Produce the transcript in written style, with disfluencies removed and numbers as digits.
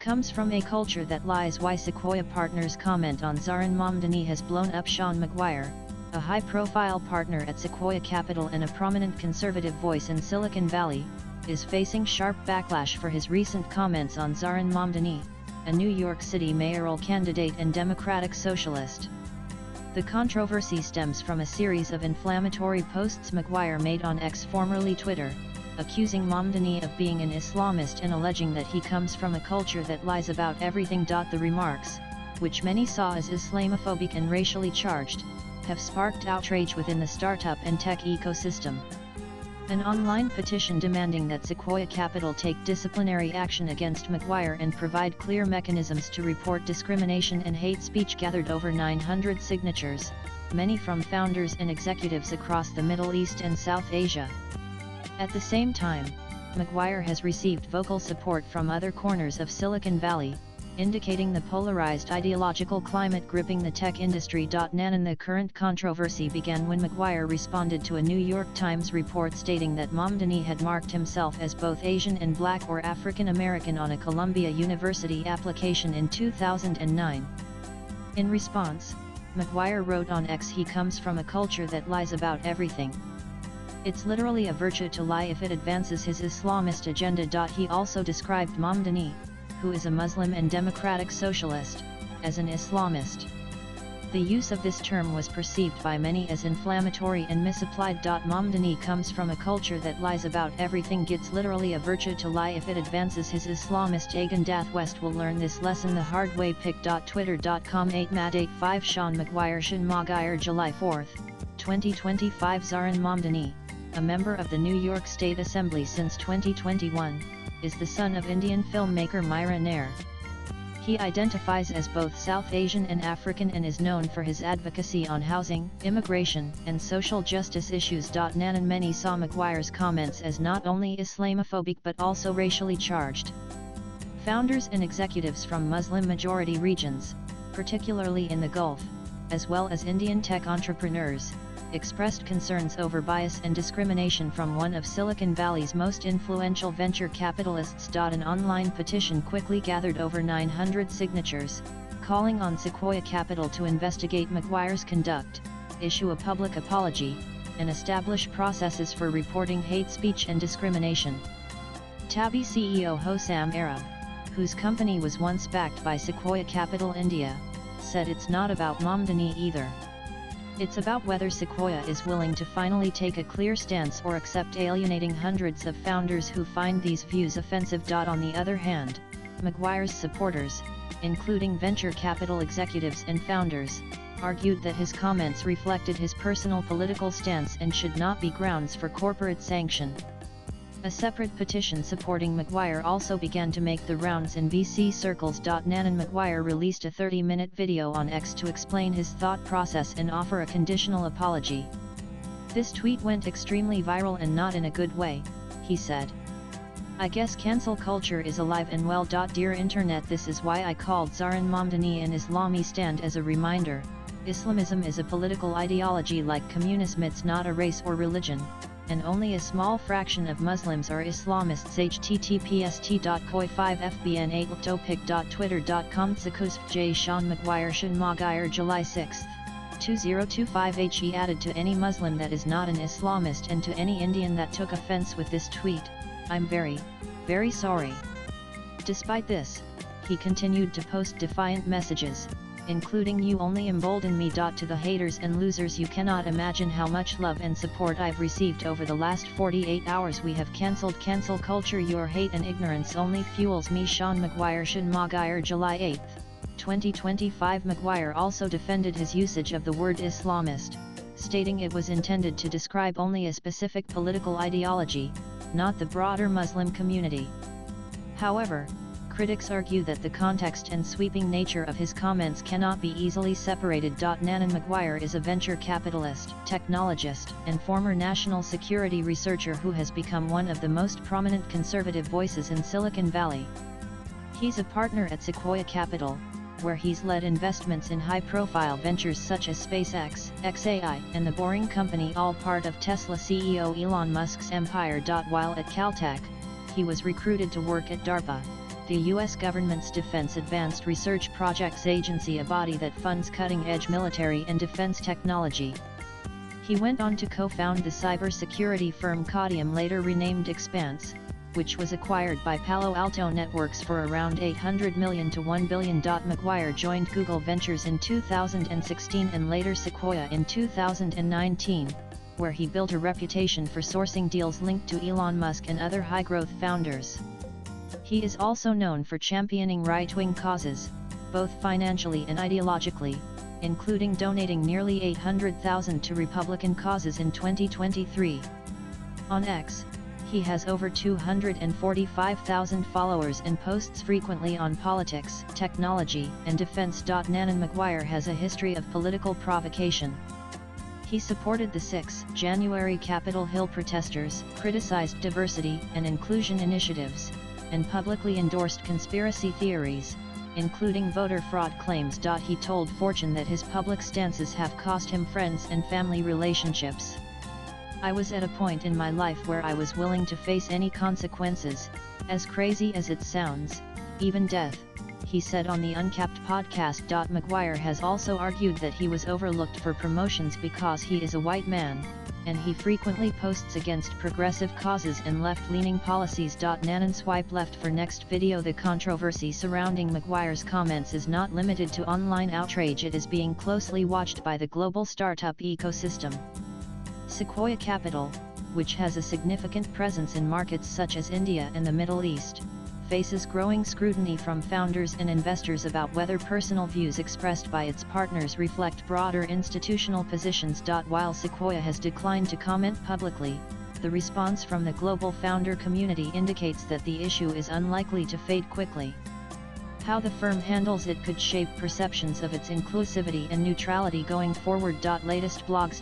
Comes from a culture that lies. Why Sequoia partners comment on Zohran Mamdani has blown up. Sean McGuire, a high-profile partner at Sequoia Capital and a prominent conservative voice in Silicon Valley, is facing sharp backlash for his recent comments on Zohran Mamdani, a New York City mayoral candidate and Democratic socialist. The controversy stems from a series of inflammatory posts McGuire made on X, formerly Twitter, accusing Mamdani of being an Islamist and alleging that he comes from a culture that lies about everything. The remarks, which many saw as Islamophobic and racially charged, have sparked outrage within the startup and tech ecosystem. An online petition demanding that Sequoia Capital take disciplinary action against McGuire and provide clear mechanisms to report discrimination and hate speech gathered over 900 signatures, many from founders and executives across the Middle East and South Asia. At the same time, McGuire has received vocal support from other corners of Silicon Valley, indicating the polarized ideological climate gripping the tech industry. And the current controversy began when McGuire responded to a New York Times report stating that Mamdani had marked himself as both Asian and Black or African American on a Columbia University application in 2009. In response, McGuire wrote on X, "He comes from a culture that lies about everything. It's literally a virtue to lie if it advances his Islamist agenda." He also described Mamdani, who is a Muslim and democratic socialist, as an Islamist. The use of this term was perceived by many as inflammatory and misapplied. Mamdani comes from a culture that lies about everything. It's literally a virtue to lie if it advances his Islamist agenda. West will learn this lesson the hard way. Pic.twitter.com 8mad85 Sean McGuire Sean McGuire July 4, 2025 Zohran Mamdani, a member of the New York State Assembly since 2021, is the son of Indian filmmaker Myra Nair. He identifies as both South Asian and African and is known for his advocacy on housing, immigration, and social justice issues. And many saw McGuire's comments as not only Islamophobic but also racially charged. Founders and executives from Muslim-majority regions, particularly in the Gulf, as well as Indian tech entrepreneurs, expressed concerns over bias and discrimination from one of Silicon Valley's most influential venture capitalists. An online petition quickly gathered over 900 signatures, calling on Sequoia Capital to investigate McGuire's conduct, issue a public apology, and establish processes for reporting hate speech and discrimination. Tabby CEO Hossam Arab, whose company was once backed by Sequoia Capital India, said it's not about Mamdani either. It's about whether Sequoia is willing to finally take a clear stance or accept alienating hundreds of founders who find these views offensive. On the other hand, McGuire's supporters, including venture capital executives and founders, argued that his comments reflected his personal political stance and should not be grounds for corporate sanction. A separate petition supporting McGuire also began to make the rounds in VC circles. And McGuire released a 30-minute video on X to explain his thought process and offer a conditional apology. "This tweet went extremely viral and not in a good way," he said. "I guess cancel culture is alive and well. Dear Internet, this is why I called Zohran Mamdani an Islamist. As a reminder, Islamism is a political ideology like communism. It's not a race or religion, and only a small fraction of Muslims are Islamists." https://t.coi5fbn8topic.twitter.com J. Sean McGuire Sean McGuire July 6, 2025 He added, "To any Muslim that is not an Islamist and to any Indian that took offense with this tweet, I'm very, very sorry." Despite this, he continued to post defiant messages, including "You only embolden me." To the haters and losers, you cannot imagine how much love and support I've received over the last 48 hours. We have cancelled cancel culture. Your hate and ignorance only fuels me. Sean McGuire Sean McGuire July 8, 2025 McGuire also defended his usage of the word Islamist, stating it was intended to describe only a specific political ideology, not the broader Muslim community. However, critics argue that the context and sweeping nature of his comments cannot be easily separated. Nan McGuire is a venture capitalist, technologist, and former national security researcher who has become one of the most prominent conservative voices in Silicon Valley. He's a partner at Sequoia Capital, where he's led investments in high-profile ventures such as SpaceX, XAI, and The Boring Company, all part of Tesla CEO Elon Musk's empire. While at Caltech, he was recruited to work at DARPA, the U.S. government's Defense Advanced Research Projects Agency, a body that funds cutting-edge military and defense technology. He went on to co-found the cybersecurity firm Caudium, later renamed Expanse, which was acquired by Palo Alto Networks for around $800 million to $1 billion. Maguire joined Google Ventures in 2016 and later Sequoia in 2019, where he built a reputation for sourcing deals linked to Elon Musk and other high-growth founders. He is also known for championing right-wing causes, both financially and ideologically, including donating nearly $800,000 to Republican causes in 2023. On X, he has over 245,000 followers and posts frequently on politics, technology, and defense. Maguire has a history of political provocation. He supported the 6 January Capitol Hill protesters, criticized diversity and inclusion initiatives, and publicly endorsed conspiracy theories, including voter fraud claims. He told Fortune that his public stances have cost him friends and family relationships. "I was at a point in my life where I was willing to face any consequences, as crazy as it sounds, even death," he said on the Uncapped podcast. Maguire has also argued that he was overlooked for promotions because he is a white man, and he frequently posts against progressive causes and left-leaning policies. Nanan swipe left for next video. The controversy surrounding Maguire's comments is not limited to online outrage. It is being closely watched by the global startup ecosystem. Sequoia Capital, which has a significant presence in markets such as India and the Middle East, faces growing scrutiny from founders and investors about whether personal views expressed by its partners reflect broader institutional positions. While Sequoia has declined to comment publicly, the response from the global founder community indicates that the issue is unlikely to fade quickly. How the firm handles it could shape perceptions of its inclusivity and neutrality going forward. Latest blogs.